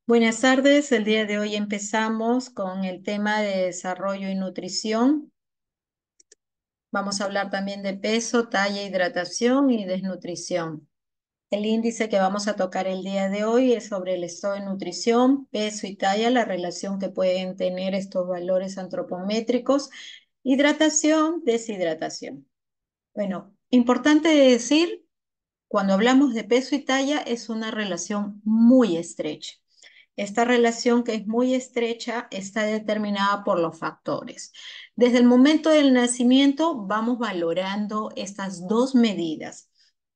Buenas tardes, el día de hoy empezamos con el tema de desarrollo y nutrición. Vamos a hablar también de peso, talla, hidratación y desnutrición. El índice que vamos a tocar el día de hoy es sobre el estado de nutrición, peso y talla, la relación que pueden tener estos valores antropométricos, hidratación, deshidratación. Bueno, importante decir, cuando hablamos de peso y talla es una relación muy estrecha. Esta relación, que es muy estrecha, está determinada por los factores. Desde el momento del nacimiento vamos valorando estas dos medidas.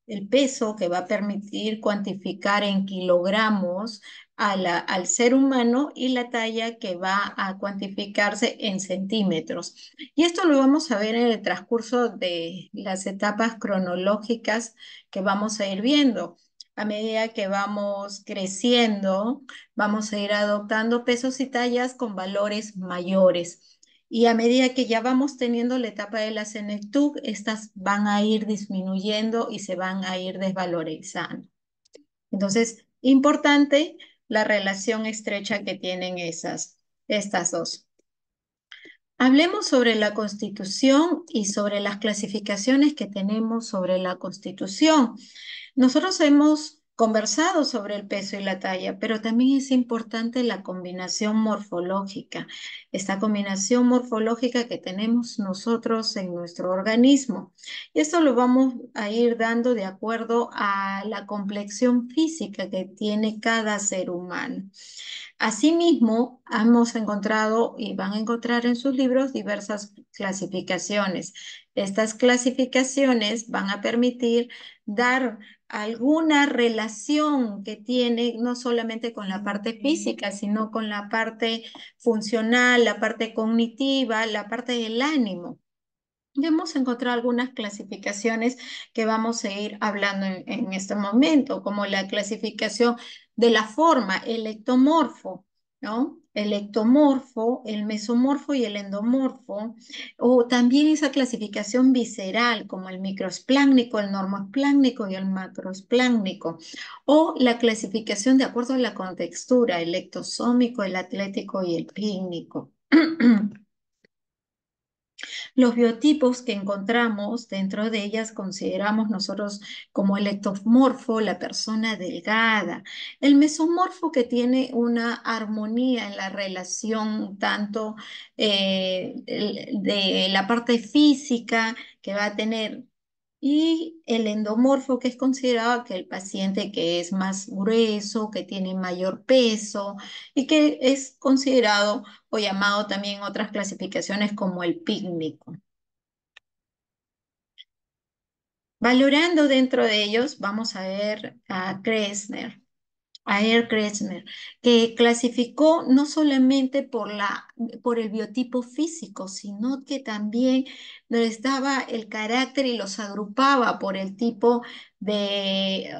El peso, que va a permitir cuantificar en kilogramos al ser humano, y la talla, que va a cuantificarse en centímetros. Y esto lo vamos a ver en el transcurso de las etapas cronológicas que vamos a ir viendo. A medida que vamos creciendo, vamos a ir adoptando pesos y tallas con valores mayores. Y a medida que ya vamos teniendo la etapa de la senectud, estas van a ir disminuyendo y se van a ir desvalorizando. Entonces, importante la relación estrecha que tienen estas dos. Hablemos sobre la Constitución y sobre las clasificaciones que tenemos sobre la Constitución. Nosotros hemos conversado sobre el peso y la talla, pero también es importante la combinación morfológica, esta combinación morfológica que tenemos nosotros en nuestro organismo. Y esto lo vamos a ir dando de acuerdo a la complexión física que tiene cada ser humano. Asimismo, hemos encontrado y van a encontrar en sus libros diversas clasificaciones. Estas clasificaciones van a permitir dar alguna relación que tiene no solamente con la parte física, sino con la parte funcional, la parte cognitiva, la parte del ánimo. Y hemos encontrado algunas clasificaciones que vamos a ir hablando en este momento, como la clasificación de la forma, el ectomorfo, ¿no? El ectomorfo, el mesomorfo y el endomorfo, o también esa clasificación visceral, como el microesplácnico, el normoesplácnico y el macroesplácnico, o la clasificación de acuerdo a la contextura, el ectosómico, el atlético y el clínico. Los biotipos que encontramos dentro de ellas consideramos nosotros como el ectomorfo, la persona delgada, el mesomorfo, que tiene una armonía en la relación tanto de la parte física que va a tener, y el endomorfo, que es considerado que el paciente que es más grueso, que tiene mayor peso y que es considerado o llamado también en otras clasificaciones como el pícnico. Valorando dentro de ellos, vamos a ver a Ayer Kressner, que clasificó no solamente por el biotipo físico, sino que también les daba el carácter y los agrupaba por el tipo de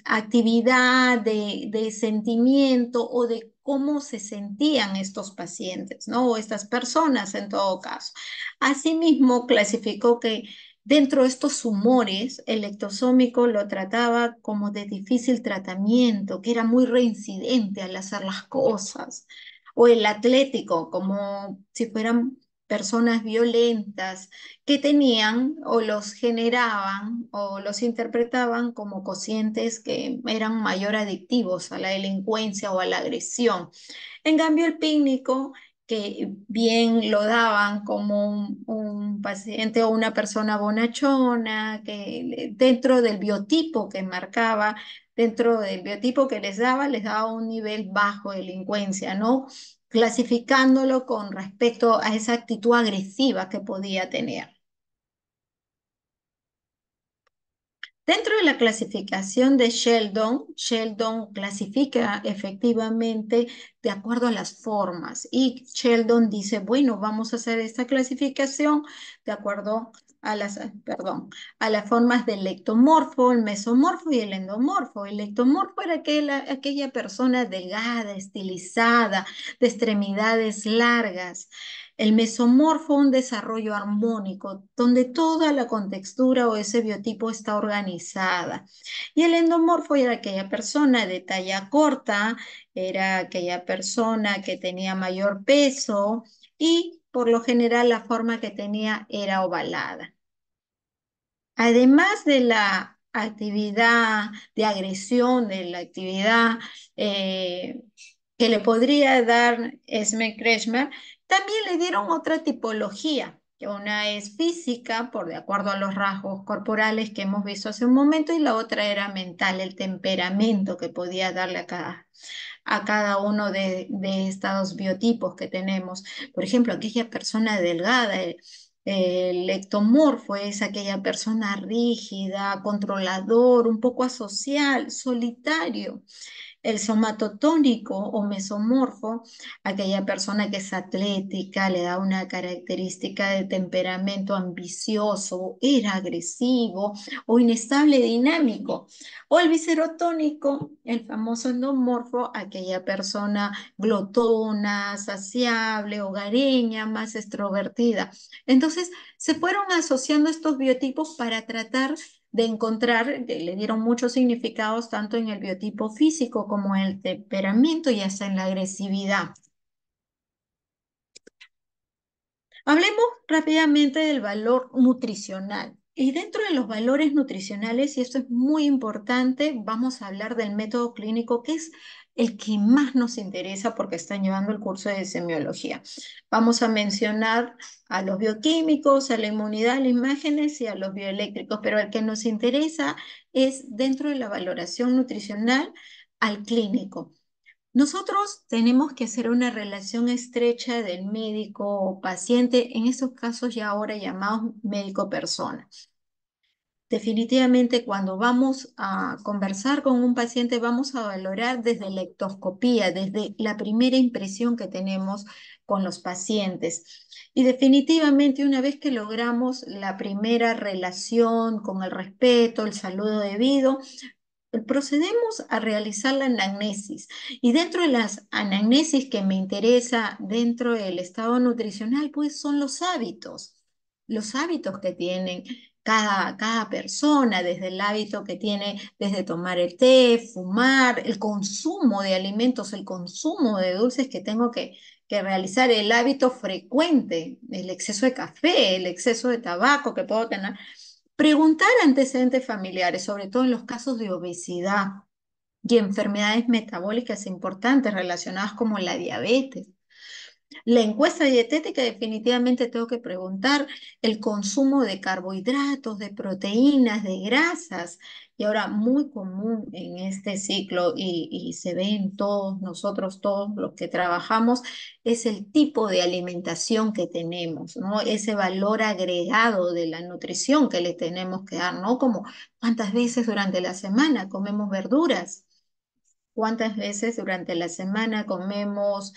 actividad, de sentimiento o de cómo se sentían estos pacientes, ¿no? O estas personas en todo caso. Asimismo, clasificó que dentro de estos humores, el ectosómico lo trataba como de difícil tratamiento, que era muy reincidente al hacer las cosas, o el atlético, como si fueran personas violentas que tenían o los generaban o los interpretaban como cocientes que eran mayor adictivos a la delincuencia o a la agresión. En cambio, el pícnico, que bien lo daban como un paciente o una persona bonachona, que dentro del biotipo que marcaba, dentro del biotipo que les daba un nivel bajo de delincuencia, ¿no? Clasificándolo con respecto a esa actitud agresiva que podía tener. Dentro de la clasificación de Sheldon, Sheldon clasifica efectivamente de acuerdo a las formas, y Sheldon dice, bueno, vamos a hacer esta clasificación de acuerdo perdón, a las formas del ectomorfo, el mesomorfo y el endomorfo. El ectomorfo era aquella persona delgada, estilizada, de extremidades largas. El mesomorfo, un desarrollo armónico, donde toda la contextura o ese biotipo está organizada. Y el endomorfo era aquella persona de talla corta, era aquella persona que tenía mayor peso y por lo general la forma que tenía era ovalada. Además de la actividad de agresión, de la actividad eh, que le podría dar Esme Kretschmer, también le dieron otra tipología, que una es física, por de acuerdo a los rasgos corporales que hemos visto hace un momento, y la otra era mental, el temperamento que podía darle a cada uno de estos biotipos que tenemos. Por ejemplo, aquella persona delgada, el ectomorfo es aquella persona rígida, controlador, un poco asocial, solitario. El somatotónico o mesomorfo, aquella persona que es atlética, le da una característica de temperamento ambicioso, era agresivo o inestable dinámico. O el viscerotónico, el famoso endomorfo, aquella persona glotona, saciable, hogareña, más extrovertida. Entonces, se fueron asociando estos biotipos para tratar de encontrar, le dieron muchos significados tanto en el biotipo físico como en el temperamento y hasta en la agresividad. Hablemos rápidamente del valor nutricional. Y dentro de los valores nutricionales, y esto es muy importante, vamos a hablar del método clínico, que es el que más nos interesa porque están llevando el curso de semiología. Vamos a mencionar a los bioquímicos, a la inmunidad, a las imágenes y a los bioeléctricos, pero el que nos interesa es dentro de la valoración nutricional al clínico. Nosotros tenemos que hacer una relación estrecha del médico o paciente, en esos casos ya ahora llamados médico-persona. Definitivamente cuando vamos a conversar con un paciente vamos a valorar desde la ectoscopía, desde la primera impresión que tenemos con los pacientes. Y definitivamente una vez que logramos la primera relación con el respeto, el saludo debido, procedemos a realizar la anamnesis y dentro de las anamnesis que me interesa dentro del estado nutricional, pues son los hábitos que tienen cada persona, desde el hábito que tiene desde tomar el té, fumar, el consumo de alimentos, el consumo de dulces que tengo que realizar, el hábito frecuente, el exceso de café, el exceso de tabaco que puedo tener. Preguntar antecedentes familiares, sobre todo en los casos de obesidad y enfermedades metabólicas importantes relacionadas como la diabetes. La encuesta dietética definitivamente tengo que preguntar el consumo de carbohidratos, de proteínas, de grasas. Y ahora muy común en este ciclo y se ve en todos nosotros, todos los que trabajamos, es el tipo de alimentación que tenemos, ¿no? Ese valor agregado de la nutrición que le tenemos que dar, ¿no? Como cuántas veces durante la semana comemos verduras. ¿Cuántas veces durante la semana comemos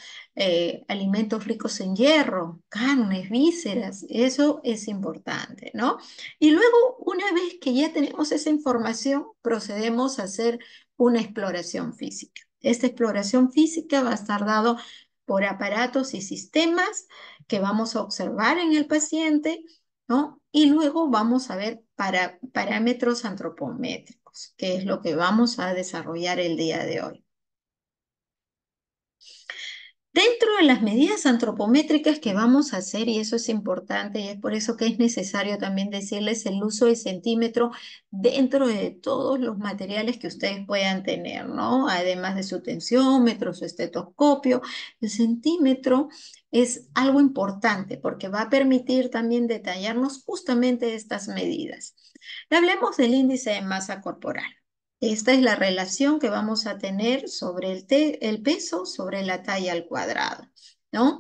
alimentos ricos en hierro, carnes, vísceras? Eso es importante, ¿no? Y luego, una vez que ya tenemos esa información, procedemos a hacer una exploración física. Esta exploración física va a estar dado por aparatos y sistemas que vamos a observar en el paciente, ¿no? Y luego vamos a ver parámetros antropométricos, que es lo que vamos a desarrollar el día de hoy. Dentro de las medidas antropométricas que vamos a hacer, y eso es importante, y es por eso que es necesario también decirles el uso del centímetro dentro de todos los materiales que ustedes puedan tener, ¿no? Además de su tensiómetro, su estetoscopio, el centímetro es algo importante porque va a permitir también detallarnos justamente estas medidas. Hablemos del índice de masa corporal. Esta es la relación que vamos a tener sobre el peso sobre la talla al cuadrado, ¿no?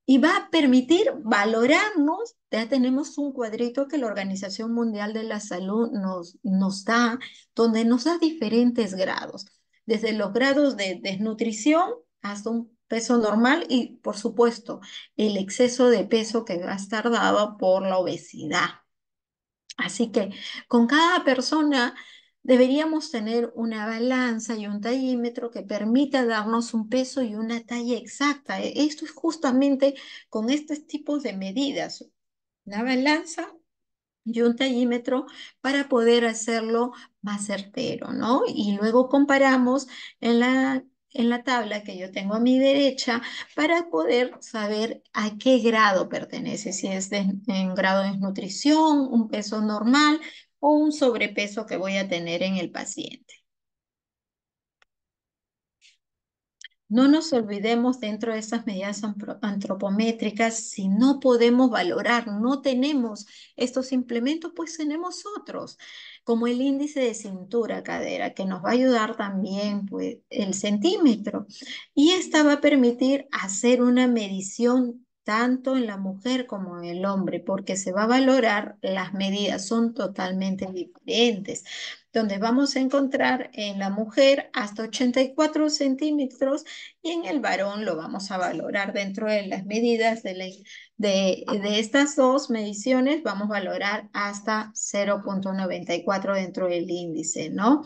Y va a permitir valorarnos. Ya tenemos un cuadrito que la Organización Mundial de la Salud nos da, donde nos da diferentes grados, desde los grados de desnutrición hasta un peso normal y, por supuesto, el exceso de peso que va a estar dado por la obesidad. Así que con cada persona deberíamos tener una balanza y un tallímetro que permita darnos un peso y una talla exacta. Esto es justamente con estos tipos de medidas. Una balanza y un tallímetro para poder hacerlo más certero, ¿no? Y luego comparamos en la tabla que yo tengo a mi derecha para poder saber a qué grado pertenece, si es en grado de desnutrición, un peso normal o un sobrepeso que voy a tener en el paciente. No nos olvidemos dentro de estas medidas antropométricas, si no podemos valorar, no tenemos estos implementos, pues tenemos otros, como el índice de cintura-cadera, que nos va a ayudar también, pues, el centímetro. Y esta va a permitir hacer una medición tanto en la mujer como en el hombre, porque se va a valorar, las medidas son totalmente diferentes, donde vamos a encontrar en la mujer hasta 84 centímetros y en el varón lo vamos a valorar dentro de las medidas de estas dos mediciones, vamos a valorar hasta 0,94 dentro del índice, ¿no?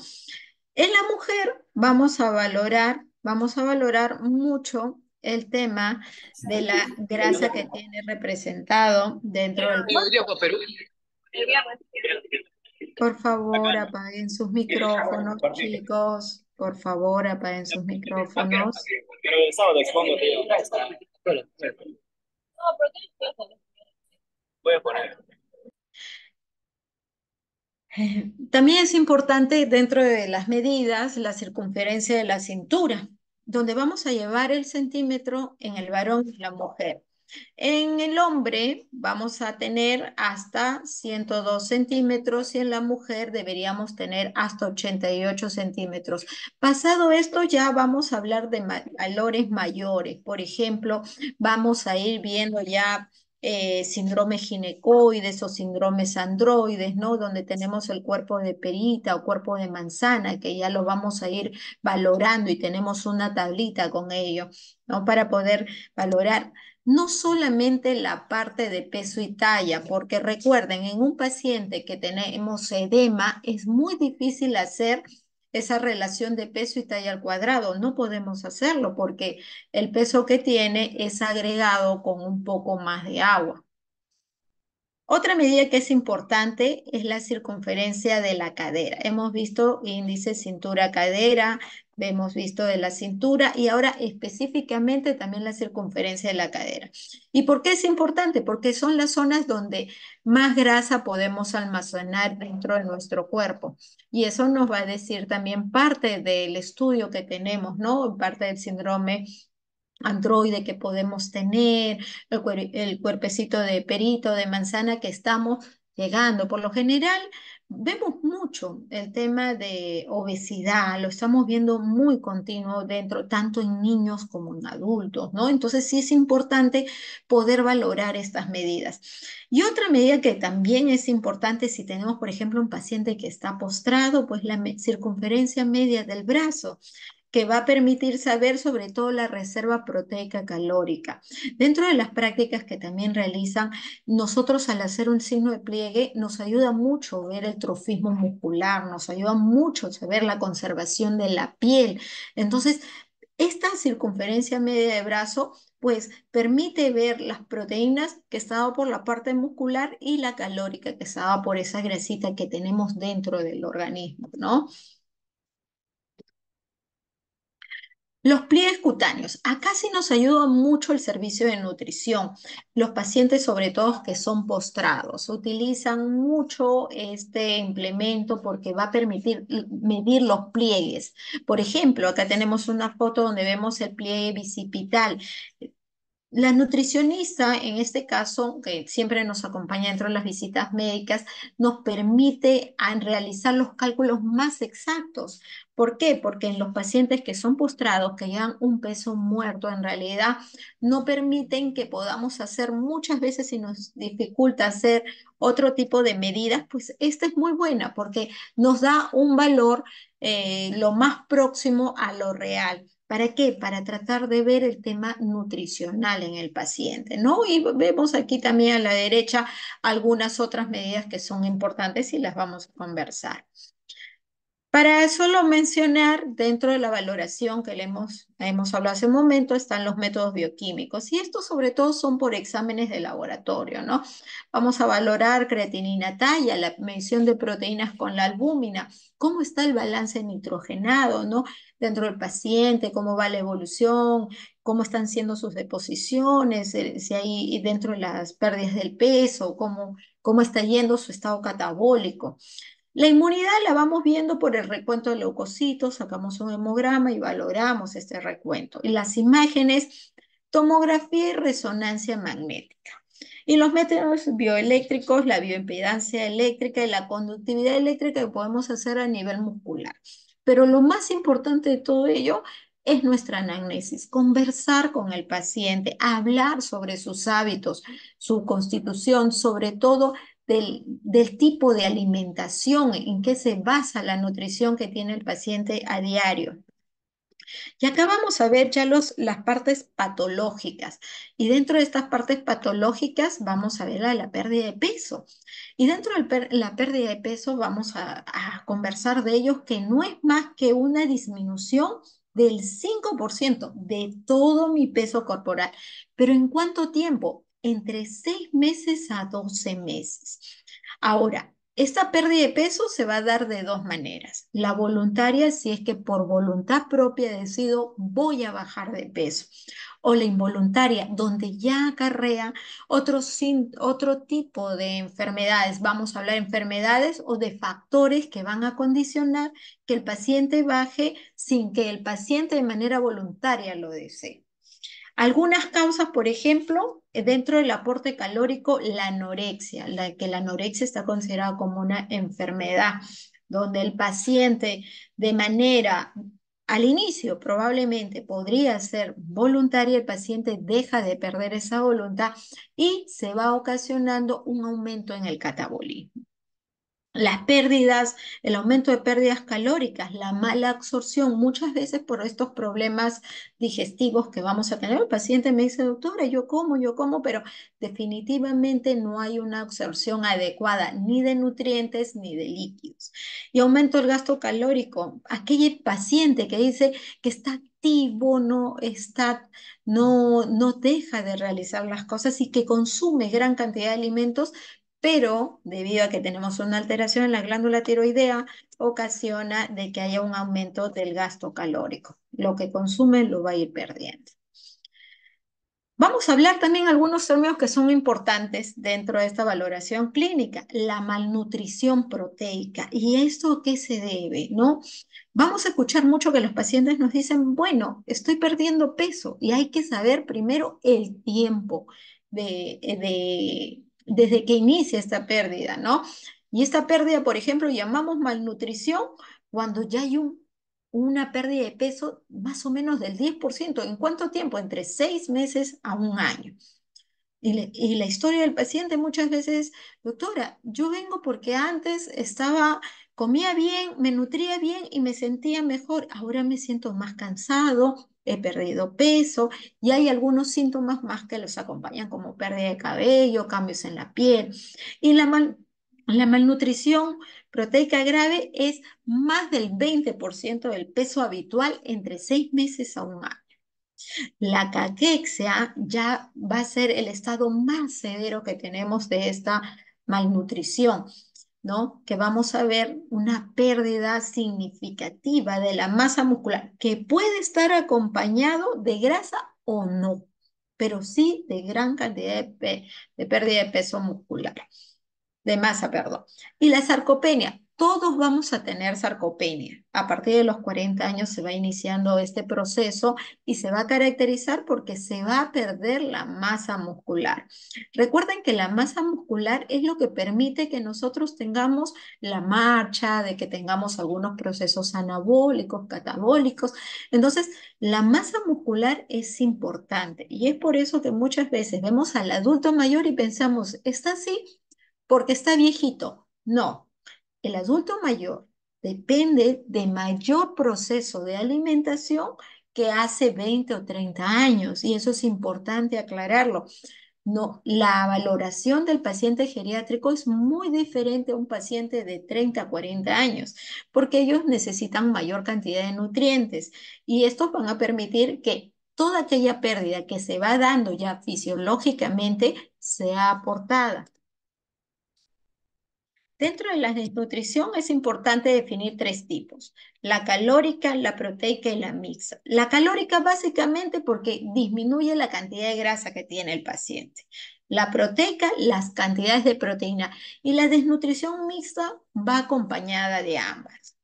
En la mujer vamos a valorar mucho el tema de la grasa que tiene representado dentro del cuerpo. Por favor, apaguen sus micrófonos, chicos. Por favor, apaguen sus micrófonos. Pero el sábado expongo, tío. Bueno, voy a poner. También es importante dentro de las medidas la circunferencia de la cintura, donde vamos a llevar el centímetro en el varón y la mujer. En el hombre vamos a tener hasta 102 centímetros y en la mujer deberíamos tener hasta 88 centímetros. Pasado esto ya vamos a hablar de valores mayores. Por ejemplo, vamos a ir viendo ya síndromes ginecoides o síndromes androides, ¿no? Donde tenemos el cuerpo de perita o cuerpo de manzana, que ya lo vamos a ir valorando y tenemos una tablita con ello, ¿no? Para poder valorar no solamente la parte de peso y talla, porque recuerden, en un paciente que tenemos edema es muy difícil hacer esa relación de peso y talla al cuadrado. No podemos hacerlo porque el peso que tiene es agregado con un poco más de agua. Otra medida que es importante es la circunferencia de la cadera. Hemos visto índice cintura-cadera, hemos visto de la cintura y ahora específicamente también la circunferencia de la cadera. ¿Y por qué es importante? Porque son las zonas donde más grasa podemos almacenar dentro de nuestro cuerpo. Y eso nos va a decir también parte del estudio que tenemos, ¿no? Parte del síndrome androide que podemos tener, el cuerpecito de perito, de manzana que estamos llegando. Por lo general, vemos mucho el tema de obesidad, lo estamos viendo muy continuo dentro, tanto en niños como en adultos, ¿no? Entonces sí es importante poder valorar estas medidas. Y otra medida que también es importante si tenemos, por ejemplo, un paciente que está postrado, pues la circunferencia media del brazo que va a permitir saber sobre todo la reserva proteica calórica. Dentro de las prácticas que también realizan, nosotros al hacer un signo de pliegue nos ayuda mucho ver el trofismo muscular, nos ayuda mucho saber la conservación de la piel. Entonces, esta circunferencia media de brazo pues permite ver las proteínas que estaba por la parte muscular y la calórica que estaba por esa grasita que tenemos dentro del organismo, ¿no? Los pliegues cutáneos. Acá sí nos ayuda mucho el servicio de nutrición. Los pacientes, sobre todo que son postrados, utilizan mucho este implemento porque va a permitir medir los pliegues. Por ejemplo, acá tenemos una foto donde vemos el pliegue bicipital. La nutricionista, en este caso, que siempre nos acompaña dentro de las visitas médicas, nos permite realizar los cálculos más exactos. ¿Por qué? Porque en los pacientes que son postrados, que llevan un peso muerto, en realidad no permiten que podamos hacer muchas veces si nos dificulta hacer otro tipo de medidas, pues esta es muy buena porque nos da un valor lo más próximo a lo real. ¿Para qué? Para tratar de ver el tema nutricional en el paciente, ¿no? Y vemos aquí también a la derecha algunas otras medidas que son importantes y las vamos a conversar. Para solo mencionar, dentro de la valoración que hemos hablado hace un momento, están los métodos bioquímicos y estos sobre todo son por exámenes de laboratorio, ¿no? Vamos a valorar creatinina talla, la medición de proteínas con la albúmina, cómo está el balance nitrogenado, ¿no? Dentro del paciente, cómo va la evolución, cómo están siendo sus deposiciones, si hay dentro de las pérdidas del peso, cómo está yendo su estado catabólico. La inmunidad la vamos viendo por el recuento de leucocitos, sacamos un hemograma y valoramos este recuento. Y las imágenes, tomografía y resonancia magnética. Y los métodos bioeléctricos, la bioimpedancia eléctrica y la conductividad eléctrica que podemos hacer a nivel muscular. Pero lo más importante de todo ello es nuestra anamnesis, conversar con el paciente, hablar sobre sus hábitos, su constitución, sobre todo del tipo de alimentación, en qué se basa la nutrición que tiene el paciente a diario. Y acá vamos a ver ya las partes patológicas. Y dentro de estas partes patológicas vamos a ver la pérdida de peso. Y dentro de la pérdida de peso vamos a conversar de ellos que no es más que una disminución del 5% de todo mi peso corporal. ¿Pero en cuánto tiempo? Entre 6 meses a 12 meses. Ahora, esta pérdida de peso se va a dar de dos maneras. La voluntaria, si es que por voluntad propia decido voy a bajar de peso. O la involuntaria, donde ya acarrea otro tipo de enfermedades. Vamos a hablar de enfermedades o de factores que van a condicionar que el paciente baje sin que el paciente de manera voluntaria lo desee. Algunas causas, por ejemplo, dentro del aporte calórico, la anorexia, que la anorexia está considerada como una enfermedad, donde el paciente de manera, al inicio probablemente podría ser voluntaria, el paciente deja de perder esa voluntad y se va ocasionando un aumento en el catabolismo. Las pérdidas, el aumento de pérdidas calóricas, la mala absorción, muchas veces por estos problemas digestivos que vamos a tener. El paciente me dice, doctora, yo como, pero definitivamente no hay una absorción adecuada ni de nutrientes ni de líquidos. Y aumento el gasto calórico. Aquel paciente que dice que está activo, no deja de realizar las cosas y que consume gran cantidad de alimentos pero debido a que tenemos una alteración en la glándula tiroidea, ocasiona de que haya un aumento del gasto calórico. Lo que consume lo va a ir perdiendo. Vamos a hablar también de algunos términos que son importantes dentro de esta valoración clínica, la malnutrición proteica. ¿Y esto a qué se debe? ¿No? Vamos a escuchar mucho que los pacientes nos dicen, bueno, estoy perdiendo peso y hay que saber primero el tiempo desde que inicia esta pérdida, ¿no? Y esta pérdida, por ejemplo, llamamos malnutrición cuando ya hay una pérdida de peso más o menos del 10%. ¿En cuánto tiempo? Entre 6 meses a un año. Y la historia del paciente muchas veces, doctora, yo vengo porque antes comía bien, me nutría bien y me sentía mejor. Ahora me siento más cansado, he perdido peso y hay algunos síntomas más que los acompañan, como pérdida de cabello, cambios en la piel. Y la malnutrición proteica grave es más del 20% del peso habitual entre 6 meses a un año. La caquexia ya va a ser el estado más severo que tenemos de esta malnutrición, ¿no? Que vamos a ver una pérdida significativa de la masa muscular, que puede estar acompañado de grasa o no, pero sí de gran cantidad de pérdida de peso muscular de masa, perdón. Y la sarcopenia, todos vamos a tener sarcopenia. A partir de los 40 años se va iniciando este proceso y se va a caracterizar porque se va a perder la masa muscular. Recuerden que la masa muscular es lo que permite que nosotros tengamos la marcha, de que tengamos algunos procesos anabólicos, catabólicos. Entonces, la masa muscular es importante y es por eso que muchas veces vemos al adulto mayor y pensamos, ¿está así? Porque está viejito. No, el adulto mayor depende de mayor proceso de alimentación que hace 20 o 30 años, y eso es importante aclararlo. No, la valoración del paciente geriátrico es muy diferente a un paciente de 30 a 40 años, porque ellos necesitan mayor cantidad de nutrientes y estos van a permitir que toda aquella pérdida que se va dando ya fisiológicamente sea aportada. Dentro de la desnutrición es importante definir tres tipos: la calórica, la proteica y la mixta. La calórica básicamente porque disminuye la cantidad de grasa que tiene el paciente. La proteica, las cantidades de proteína. Y la desnutrición mixta va acompañada de ambas.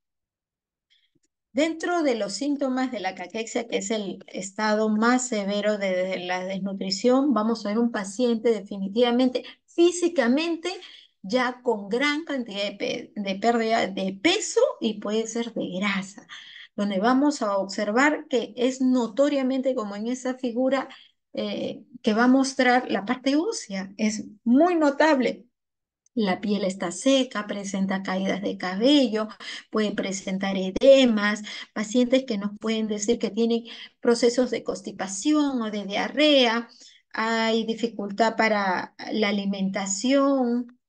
Dentro de los síntomas de la caquexia, que es el estado más severo de la desnutrición, vamos a ver un paciente definitivamente físicamente ya con gran cantidad de pérdida de peso y puede ser de grasa, donde vamos a observar que es notoriamente como en esa figura que va a mostrar la parte ósea, es muy notable. La piel está seca, presenta caídas de cabello, puede presentar edemas, pacientes que nos pueden decir que tienen procesos de constipación o de diarrea, hay dificultad para la alimentación,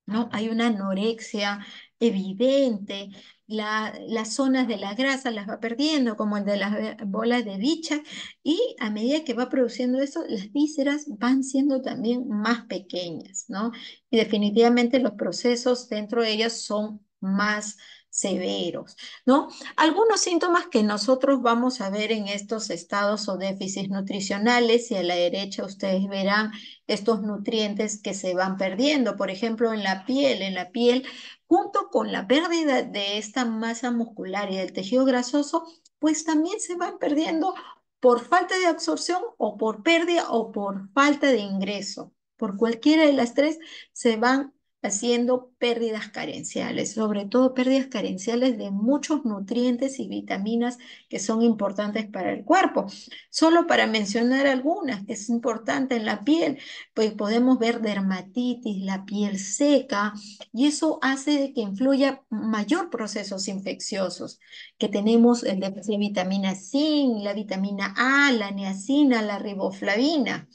¿no? Hay una anorexia evidente, las zonas de la grasa las va perdiendo, como el de las bolas de bicha, y a medida que va produciendo eso, las vísceras van siendo también más pequeñas, ¿no? Y definitivamente los procesos dentro de ellas son más severos, ¿no? Algunos síntomas que nosotros vamos a ver en estos estados o déficits nutricionales, y a la derecha ustedes verán estos nutrientes que se van perdiendo. Por ejemplo, en la piel, junto con la pérdida de esta masa muscular y del tejido grasoso, pues también se van perdiendo por falta de absorción o por pérdida o por falta de ingreso. Por cualquiera de las tres se van haciendo pérdidas carenciales, sobre todo pérdidas carenciales de muchos nutrientes y vitaminas que son importantes para el cuerpo. Solo para mencionar algunas, que es importante en la piel, pues podemos ver dermatitis, la piel seca, y eso hace de que influya mayor procesos infecciosos, que tenemos el déficit de vitamina C, la vitamina A, la niacina, la riboflavina.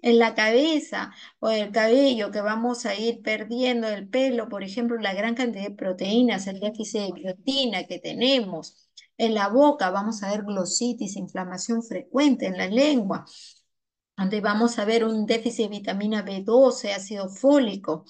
En la cabeza o el cabello que vamos a ir perdiendo el pelo, por ejemplo, la gran cantidad de proteínas, el déficit de biotina que tenemos. En la boca vamos a ver glositis, inflamación frecuente en la lengua, donde vamos a ver un déficit de vitamina B12, ácido fólico.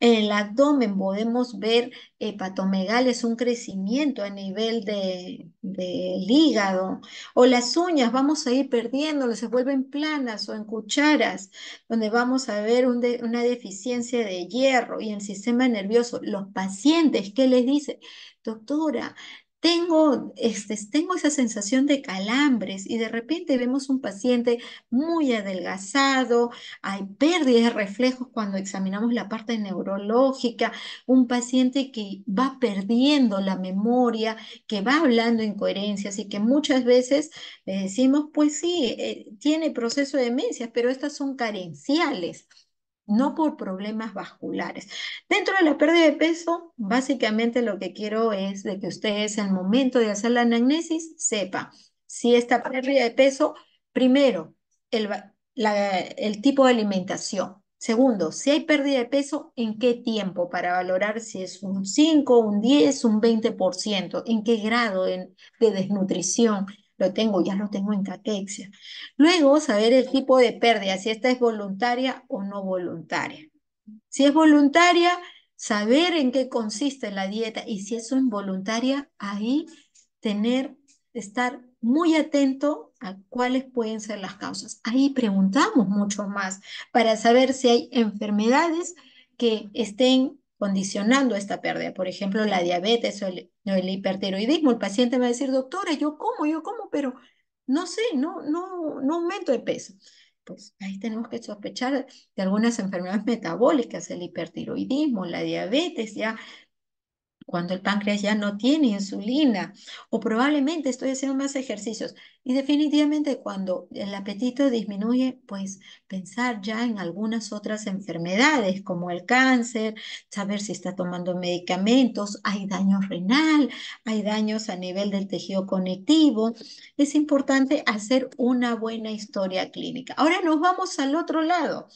En el abdomen podemos ver hepatomegalia, un crecimiento a nivel del hígado, o las uñas vamos a ir perdiéndolo, se vuelven planas o en cucharas, donde vamos a ver una deficiencia de hierro. Y en el sistema nervioso, los pacientes, ¿qué les dice? Doctora, tengo esa sensación de calambres, y de repente vemos un paciente muy adelgazado, hay pérdidas de reflejos cuando examinamos la parte neurológica, un paciente que va perdiendo la memoria, que va hablando incoherencias y que muchas veces le decimos, pues sí, tiene proceso de demencia, pero estas son carenciales, no por problemas vasculares. Dentro de la pérdida de peso, básicamente lo que quiero es de que ustedes al momento de hacer la anamnesis sepan si esta pérdida de peso, primero, el tipo de alimentación. Segundo, si hay pérdida de peso, ¿en qué tiempo? Para valorar si es un 5, un 10, un 20%, en qué grado de desnutrición lo tengo, ya lo tengo en caquexia. Luego, saber el tipo de pérdida, si esta es voluntaria o no voluntaria. Si es voluntaria, saber en qué consiste la dieta, y si es involuntaria, ahí estar muy atento a cuáles pueden ser las causas. Ahí preguntamos mucho más para saber si hay enfermedades que estén condicionando esta pérdida. Por ejemplo, la diabetes o el hipertiroidismo. El paciente va a decir, doctora, yo como, pero no sé, no aumento de peso. Pues ahí tenemos que sospechar de algunas enfermedades metabólicas, el hipertiroidismo, la diabetes, ya cuando el páncreas ya no tiene insulina, o probablemente estoy haciendo más ejercicios. Y definitivamente cuando el apetito disminuye, pues pensar ya en algunas otras enfermedades como el cáncer, saber si está tomando medicamentos, hay daño renal, hay daños a nivel del tejido conectivo. Es importante hacer una buena historia clínica. Ahora nos vamos al otro lado,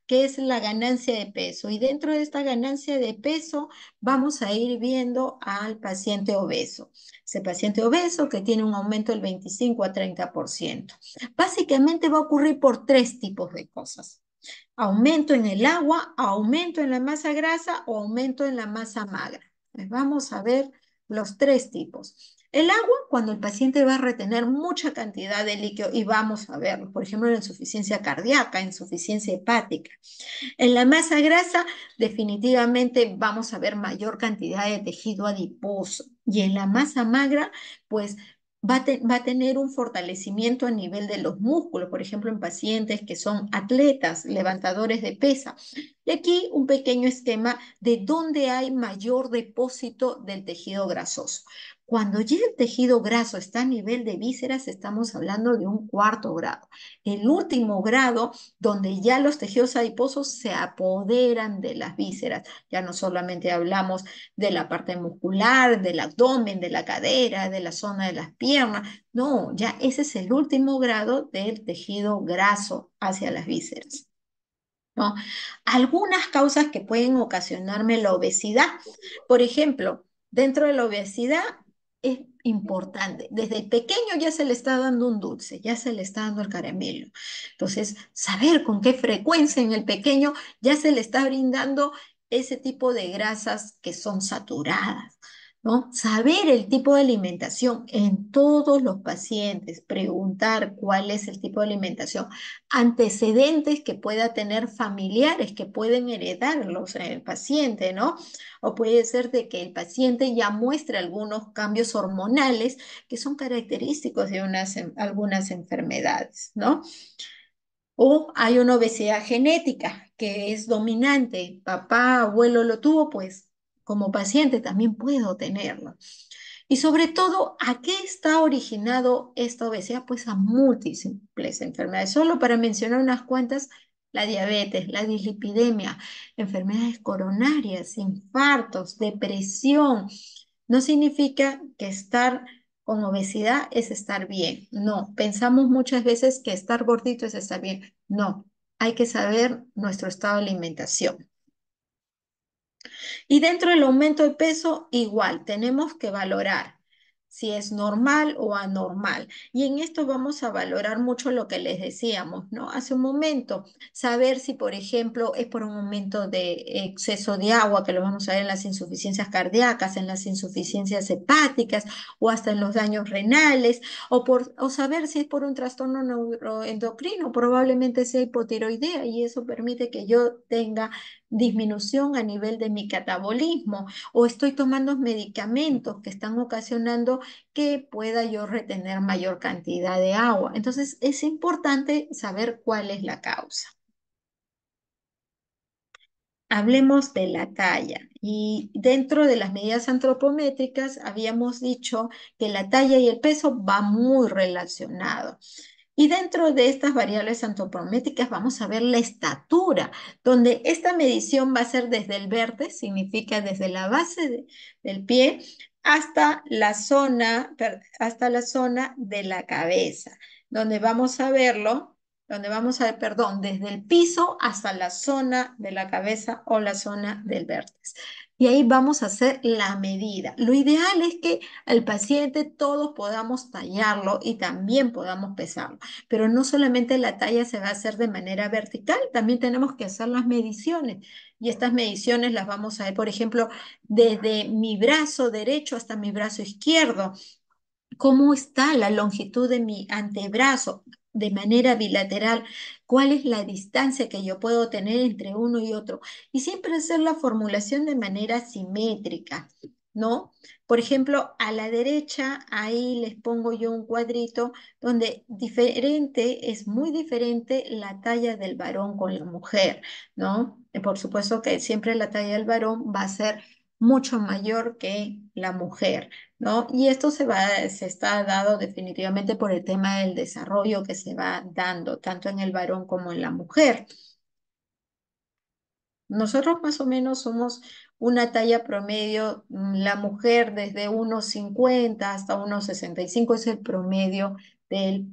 que es la ganancia de peso. Y dentro de esta ganancia de peso vamos a ir viendo al paciente obeso. Ese paciente obeso que tiene un aumento del 25 a 30%. Básicamente va a ocurrir por tres tipos de cosas. Aumento en el agua, aumento en la masa grasa o aumento en la masa magra. Pues vamos a ver los tres tipos. El agua, cuando el paciente va a retener mucha cantidad de líquido y vamos a verlo, por ejemplo, la insuficiencia cardíaca, insuficiencia hepática. En la masa grasa, definitivamente vamos a ver mayor cantidad de tejido adiposo. Y en la masa magra, pues va a tener un fortalecimiento a nivel de los músculos, por ejemplo, en pacientes que son atletas, levantadores de pesa. Y aquí un pequeño esquema de dónde hay mayor depósito del tejido grasoso. Cuando ya el tejido graso está a nivel de vísceras, estamos hablando de un cuarto grado. El último grado donde ya los tejidos adiposos se apoderan de las vísceras. Ya no solamente hablamos de la parte muscular, del abdomen, de la cadera, de la zona de las piernas. No, ya ese es el último grado del tejido graso hacia las vísceras. ¿No? Algunas causas que pueden ocasionarme la obesidad. Por ejemplo, dentro de la obesidad es importante. Desde el pequeño ya se le está dando un dulce, ya se le está dando el caramelo. Entonces, saber con qué frecuencia en el pequeño ya se le está brindando ese tipo de grasas que son saturadas. ¿No? Saber el tipo de alimentación en todos los pacientes, preguntar cuál es el tipo de alimentación, antecedentes que pueda tener familiares que pueden heredarlos en el paciente, ¿no? O puede ser de que el paciente ya muestre algunos cambios hormonales que son característicos de algunas enfermedades, ¿no? O hay una obesidad genética que es dominante, papá, abuelo lo tuvo, pues como paciente también puedo tenerlo. Y sobre todo, ¿a qué está originado esta obesidad? Pues a múltiples enfermedades. Solo para mencionar unas cuantas, la diabetes, la dislipidemia, enfermedades coronarias, infartos, depresión. No significa que estar con obesidad es estar bien. No, pensamos muchas veces que estar gordito es estar bien. No, hay que saber nuestro estado de alimentación. Y dentro del aumento de peso, igual, tenemos que valorar si es normal o anormal. Y en esto vamos a valorar mucho lo que les decíamos, ¿no? Hace un momento, saber si, por ejemplo, es por un aumento de exceso de agua, que lo vamos a ver en las insuficiencias cardíacas, en las insuficiencias hepáticas o hasta en los daños renales, o saber si es por un trastorno neuroendocrino, probablemente sea hipotiroidea y eso permite que yo tenga disminución a nivel de mi catabolismo o estoy tomando medicamentos que están ocasionando que pueda yo retener mayor cantidad de agua. Entonces es importante saber cuál es la causa. Hablemos de la talla y dentro de las medidas antropométricas habíamos dicho que la talla y el peso va muy relacionado. Y dentro de estas variables antropométricas vamos a ver la estatura, donde esta medición va a ser desde el vértice, significa desde la base del pie hasta la zona de la cabeza, donde vamos a verlo, donde vamos a ver, perdón, desde el piso hasta la zona de la cabeza o la zona del vértice. Y ahí vamos a hacer la medida. Lo ideal es que al paciente todos podamos tallarlo y también podamos pesarlo. Pero no solamente la talla se va a hacer de manera vertical, también tenemos que hacer las mediciones. Y estas mediciones las vamos a ver, por ejemplo, desde mi brazo derecho hasta mi brazo izquierdo. ¿Cómo está la longitud de mi antebrazo de manera bilateral? ¿Cuál es la distancia que yo puedo tener entre uno y otro? Y siempre hacer la formulación de manera simétrica, ¿no? Por ejemplo, a la derecha, ahí les pongo yo un cuadrito donde es muy diferente la talla del varón con la mujer, ¿no? Por supuesto que siempre la talla del varón va a ser mucho mayor que la mujer, ¿no? Y esto se está dado definitivamente por el tema del desarrollo que se va dando tanto en el varón como en la mujer. Nosotros más o menos somos una talla promedio, la mujer desde 1,50 hasta 1,65 es el promedio de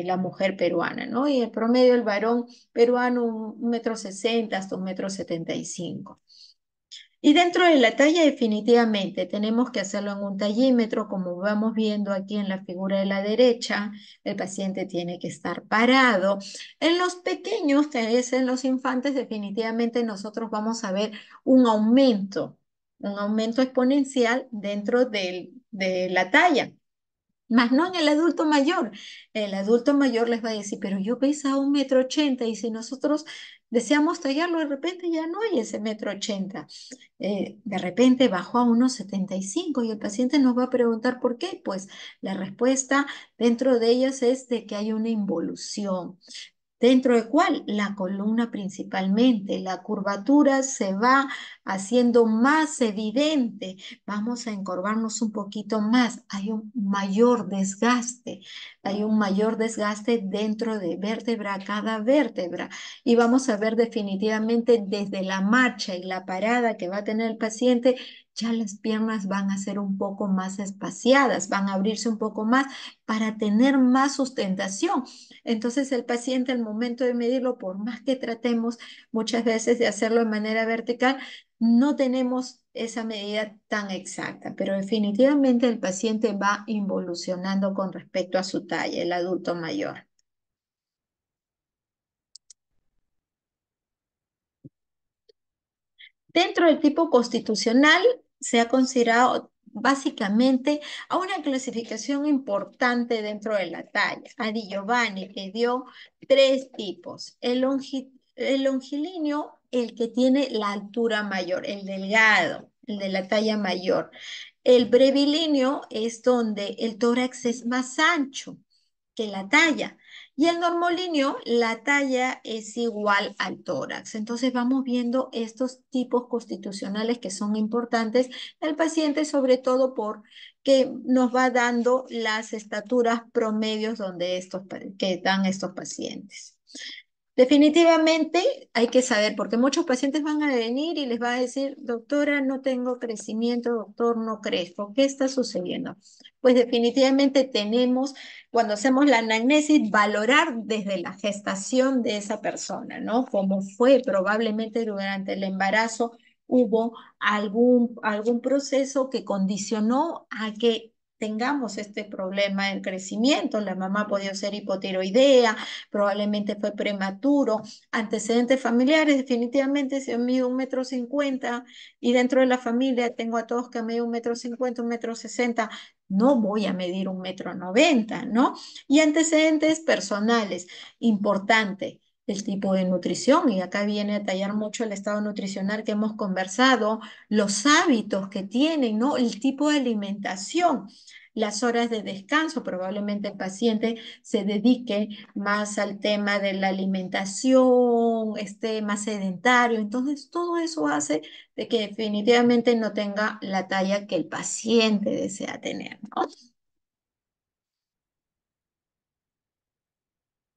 la mujer peruana, ¿no? Y el promedio del varón peruano, 1,60 m hasta 1,75 m. Y dentro de la talla definitivamente tenemos que hacerlo en un tallímetro, como vamos viendo aquí en la figura de la derecha, el paciente tiene que estar parado. En los pequeños, que es en los infantes, definitivamente nosotros vamos a ver un aumento exponencial dentro de la talla. Más no en el adulto mayor. El adulto mayor les va a decir, pero yo pesaba 1,80 m y si nosotros deseamos tallarlo, de repente ya no hay ese 1,80 m. De repente bajó a 1,75 m y el paciente nos va a preguntar por qué. Pues la respuesta dentro de ellas es de que hay una involución. ¿Dentro de cuál? La columna principalmente. La curvatura se va haciendo más evidente. Vamos a encorvarnos un poquito más. Hay un mayor desgaste. Hay un mayor desgaste dentro de vértebra cada vértebra. Y vamos a ver definitivamente desde la marcha y la parada que va a tener el paciente, ya las piernas van a ser un poco más espaciadas, van a abrirse un poco más para tener más sustentación. Entonces el paciente al momento de medirlo, por más que tratemos muchas veces de hacerlo de manera vertical, no tenemos esa medida tan exacta, pero definitivamente el paciente va involucionando con respecto a su talla, el adulto mayor. Dentro del tipo constitucional se ha considerado básicamente a una clasificación importante dentro de la talla. A Di Giovanni, que dio tres tipos. El longilíneo, el que tiene la altura mayor, el delgado, el de la talla mayor. El brevilíneo es donde el tórax es más ancho que la talla. Y el normolíneo, la talla es igual al tórax. Entonces vamos viendo estos tipos constitucionales que son importantes del paciente, sobre todo porque nos va dando las estaturas promedios que dan estos pacientes. Definitivamente hay que saber, porque muchos pacientes van a venir y les va a decir, doctora, no tengo crecimiento, doctor, no crezco. ¿Qué está sucediendo? Pues definitivamente tenemos, cuando hacemos la anamnesis, valorar desde la gestación de esa persona, ¿no? Cómo fue probablemente durante el embarazo, hubo algún proceso que condicionó a que tengamos este problema del crecimiento. La mamá ha podido ser hipotiroidea, probablemente fue prematuro, antecedentes familiares, definitivamente si yo mido 1,50 m y dentro de la familia tengo a todos que miden 1,50 m, 1,60 m, no voy a medir 1,90 m, ¿no? Y antecedentes personales, importante. El tipo de nutrición, y acá viene a tallar mucho el estado nutricional que hemos conversado, los hábitos que tienen, ¿no? El tipo de alimentación, las horas de descanso, probablemente el paciente se dedique más al tema de la alimentación, esté más sedentario. Entonces, todo eso hace de que definitivamente no tenga la talla que el paciente desea tener, ¿no?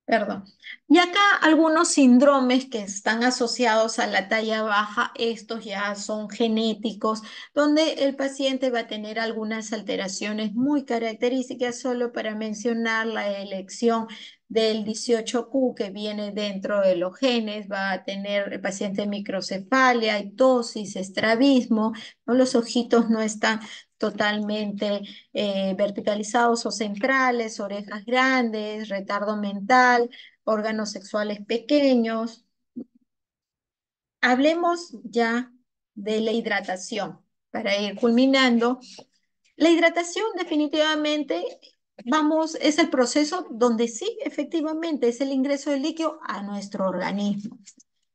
Perdón. Y acá algunos síndromes que están asociados a la talla baja, estos ya son genéticos, donde el paciente va a tener algunas alteraciones muy características, solo para mencionar la elección del 18Q que viene dentro de los genes, va a tener el paciente microcefalia, itosis, estrabismo, ¿no? Los ojitos no están totalmente verticalizados o centrales, orejas grandes, retardo mental, órganos sexuales pequeños. Hablemos ya de la hidratación para ir culminando. La hidratación definitivamente, vamos, es el proceso donde sí, efectivamente, es el ingreso de líquido a nuestro organismo.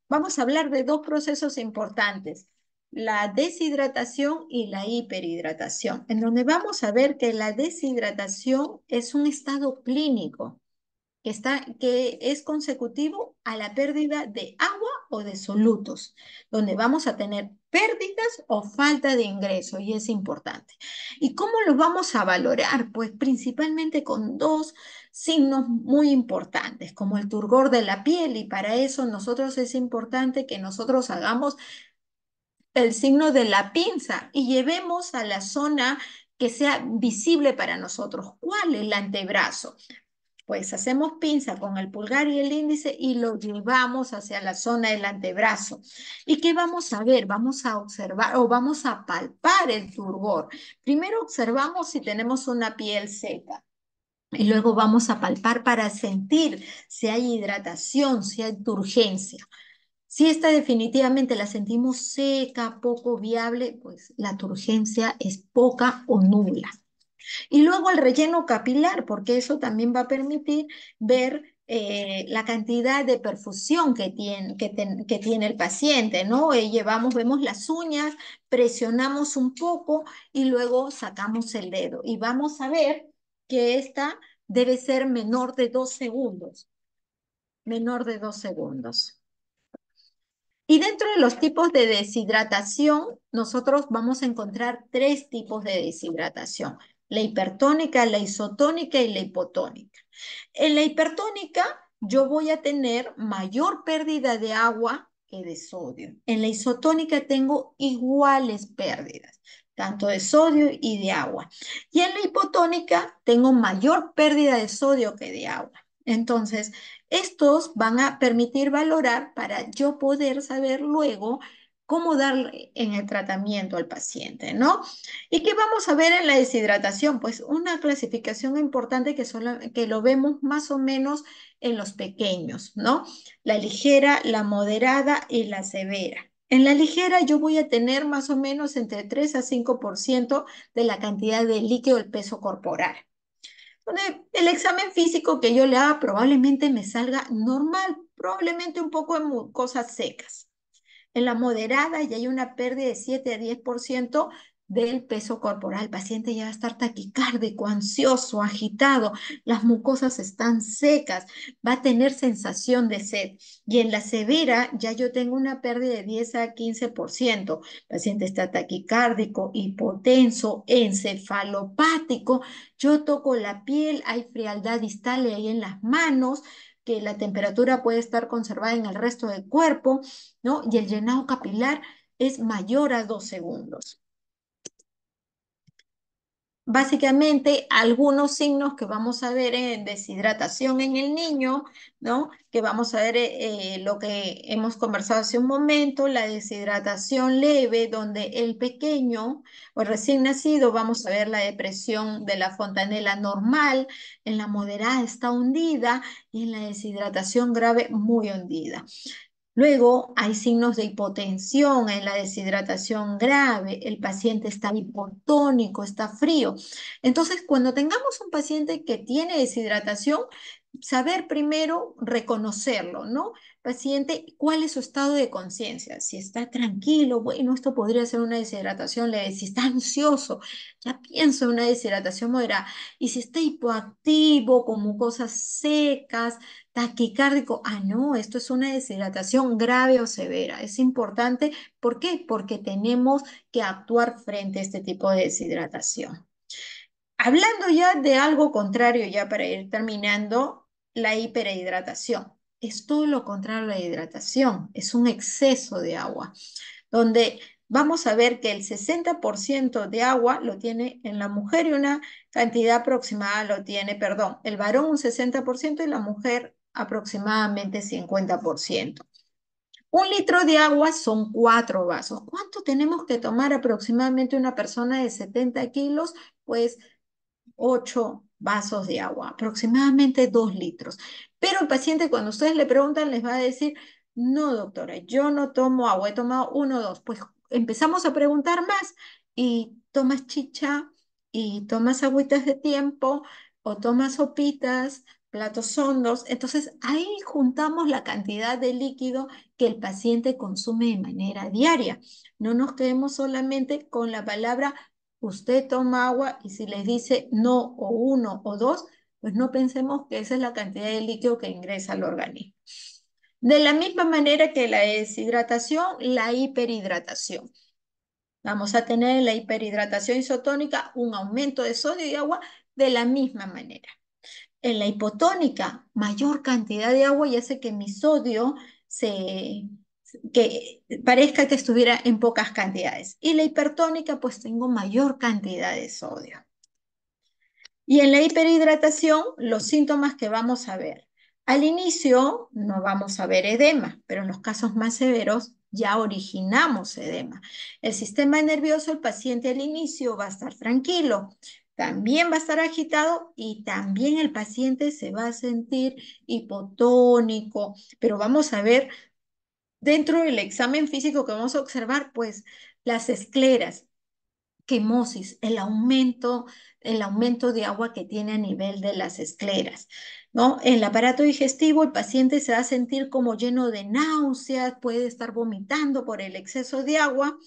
Vamos a hablar de dos procesos importantes, la deshidratación y la hiperhidratación, en donde vamos a ver que la deshidratación es un estado clínico que es consecutivo a la pérdida de agua o de solutos, donde vamos a tener pérdidas o falta de ingreso, y es importante. ¿Y cómo los vamos a valorar? Pues principalmente con dos signos muy importantes, como el turgor de la piel, y para eso nosotros es importante que nosotros hagamos el signo de la pinza y llevemos a la zona que sea visible para nosotros. ¿Cuál? El antebrazo. Pues hacemos pinza con el pulgar y el índice y lo llevamos hacia la zona del antebrazo. ¿Y qué vamos a ver? Vamos a observar o vamos a palpar el turgor. Primero observamos si tenemos una piel seca. Y luego vamos a palpar para sentir si hay hidratación, si hay turgencia. Si esta definitivamente la sentimos seca, poco viable, pues la turgencia es poca o nula. Y luego el relleno capilar, porque eso también va a permitir ver la cantidad de perfusión que tiene el paciente, ¿no? Vemos las uñas, presionamos un poco y luego sacamos el dedo. Y vamos a ver que esta debe ser menor de 2 segundos, menor de 2 segundos. Y dentro de los tipos de deshidratación, nosotros vamos a encontrar 3 tipos de deshidratación: la hipertónica, la isotónica y la hipotónica. En la hipertónica, yo voy a tener mayor pérdida de agua que de sodio. En la isotónica tengo iguales pérdidas, tanto de sodio y de agua. Y en la hipotónica tengo mayor pérdida de sodio que de agua. Entonces, estos van a permitir valorar para yo poder saber luego cómo darle en el tratamiento al paciente, ¿no? ¿Y qué vamos a ver en la deshidratación? Pues una clasificación importante que lo vemos más o menos en los pequeños, ¿no? La ligera, la moderada y la severa. En la ligera yo voy a tener más o menos entre 3 a 5% de la cantidad de líquido del peso corporal. El examen físico que yo le haga probablemente me salga normal, probablemente un poco de mucosas secas. En la moderada ya hay una pérdida de 7 a 10% del peso corporal. El paciente ya va a estar taquicárdico, ansioso, agitado, las mucosas están secas, va a tener sensación de sed. Y en la severa ya yo tengo una pérdida de 10 a 15%. El paciente está taquicárdico, hipotenso, encefalopático. Yo toco la piel, hay frialdad distal ahí en las manos, que la temperatura puede estar conservada en el resto del cuerpo, ¿no? Y el llenado capilar es mayor a 2 segundos. Básicamente, algunos signos que vamos a ver en deshidratación en el niño, ¿no? Que vamos a ver lo que hemos conversado hace un momento, la deshidratación leve, donde el pequeño o recién nacido, vamos a ver la depresión de la fontanela normal, en la moderada está hundida y en la deshidratación grave muy hundida. Luego hay signos de hipotensión en la deshidratación grave, el paciente está hipotónico, está frío. Entonces, cuando tengamos un paciente que tiene deshidratación, saber primero reconocerlo, ¿no? Paciente, ¿cuál es su estado de conciencia? Si está tranquilo, bueno, esto podría ser una deshidratación leve. Si está ansioso, ya pienso en una deshidratación moderada. Y si está hipoactivo, con mucosas secas, taquicárdico, no, esto es una deshidratación grave o severa. Es importante, ¿por qué? Porque tenemos que actuar frente a este tipo de deshidratación. Hablando ya de algo contrario, ya para ir terminando, la hiperhidratación. Es todo lo contrario a la hidratación, es un exceso de agua, donde vamos a ver que el 60% de agua lo tiene en la mujer y una cantidad aproximada lo tiene, perdón, el varón un 60% y la mujer aproximadamente 50%. 1 litro de agua son 4 vasos. ¿Cuánto tenemos que tomar aproximadamente una persona de 70 kilos? Pues 8 vasos de agua, aproximadamente 2 litros. Pero el paciente, cuando ustedes le preguntan, les va a decir, no, doctora, yo no tomo agua, he tomado 1 o 2. Pues empezamos a preguntar más y tomas chicha y tomas agüitas de tiempo o tomas sopitas, platos hondos. Entonces ahí juntamos la cantidad de líquido que el paciente consume de manera diaria. No nos quedemos solamente con la palabra usted toma agua y si les dice no o 1 o 2, pues no pensemos que esa es la cantidad de líquido que ingresa al organismo. De la misma manera que la deshidratación, la hiperhidratación. Vamos a tener en la hiperhidratación isotónica un aumento de sodio y agua de la misma manera. En la hipotónica, mayor cantidad de agua y hace que mi sodio que parezca que estuviera en pocas cantidades. Y la hipertónica, pues tengo mayor cantidad de sodio. Y en la hiperhidratación, los síntomas que vamos a ver. Al inicio no vamos a ver edema, pero en los casos más severos ya originamos edema. El sistema nervioso, el paciente al inicio va a estar tranquilo, también va a estar agitado y también el paciente se va a sentir hipotónico, pero vamos a ver dentro del examen físico que vamos a observar, pues las escleras, quemosis, el aumento de agua que tiene a nivel de las escleras, ¿no? En el aparato digestivo, el paciente se va a sentir como lleno de náuseas, puede estar vomitando por el exceso de agua.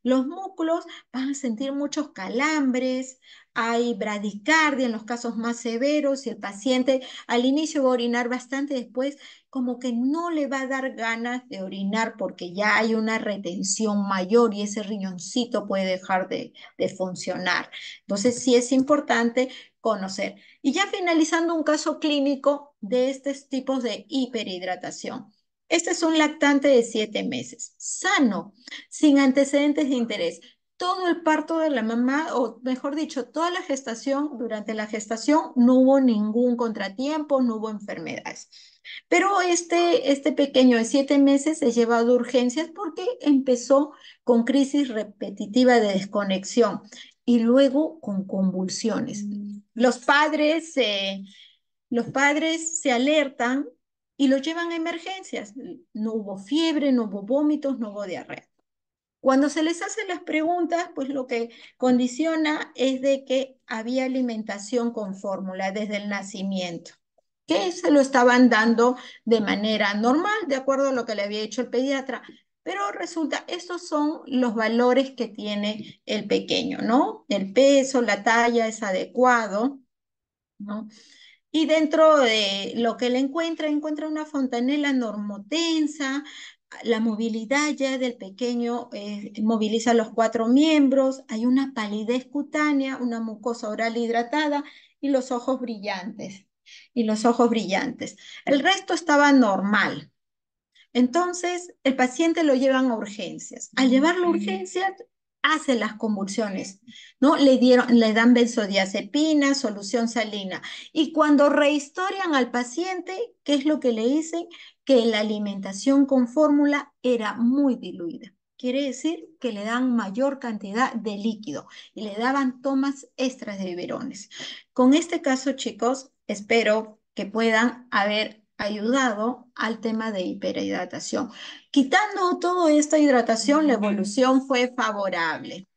Los músculos van a sentir muchos calambres, hay bradicardia en los casos más severos y el paciente al inicio va a orinar bastante, después como que no le va a dar ganas de orinar porque ya hay una retención mayor y ese riñoncito puede dejar de funcionar. Entonces, sí es importante conocer. Y ya finalizando un caso clínico de estos tipos de hiperhidratación. Este es un lactante de 7 meses, sano, sin antecedentes de interés. Todo el parto de la mamá, o mejor dicho, toda la gestación, durante la gestación no hubo ningún contratiempo, no hubo enfermedades. Pero este pequeño de 7 meses es llevado a urgencias porque empezó con crisis repetitiva de desconexión y luego con convulsiones. Los padres se alertan y lo llevan a emergencias. No hubo fiebre, no hubo vómitos, no hubo diarrea. Cuando se les hacen las preguntas, pues lo que condiciona es de que había alimentación con fórmula desde el nacimiento, que se lo estaban dando de manera normal, de acuerdo a lo que le había dicho el pediatra. Pero resulta, estos son los valores que tiene el pequeño, ¿no? El peso, la talla es adecuado, ¿no? Y dentro de lo que le encuentra una fontanela normotensa, la movilidad ya del pequeño moviliza los 4 miembros, hay una palidez cutánea, una mucosa oral hidratada y los ojos brillantes. Y los ojos brillantes. El resto estaba normal. Entonces, el paciente lo llevan a urgencias. Al llevarlo a urgencias, hace las convulsiones, ¿no? Le dan benzodiazepina, solución salina. Y cuando rehistorian al paciente, ¿qué es lo que le dicen? Que la alimentación con fórmula era muy diluida. Quiere decir que le dan mayor cantidad de líquido y le daban tomas extras de biberones. Con este caso, chicos, espero que puedan haber ayudado al tema de hiperhidratación. Quitando toda esta hidratación, la evolución fue favorable.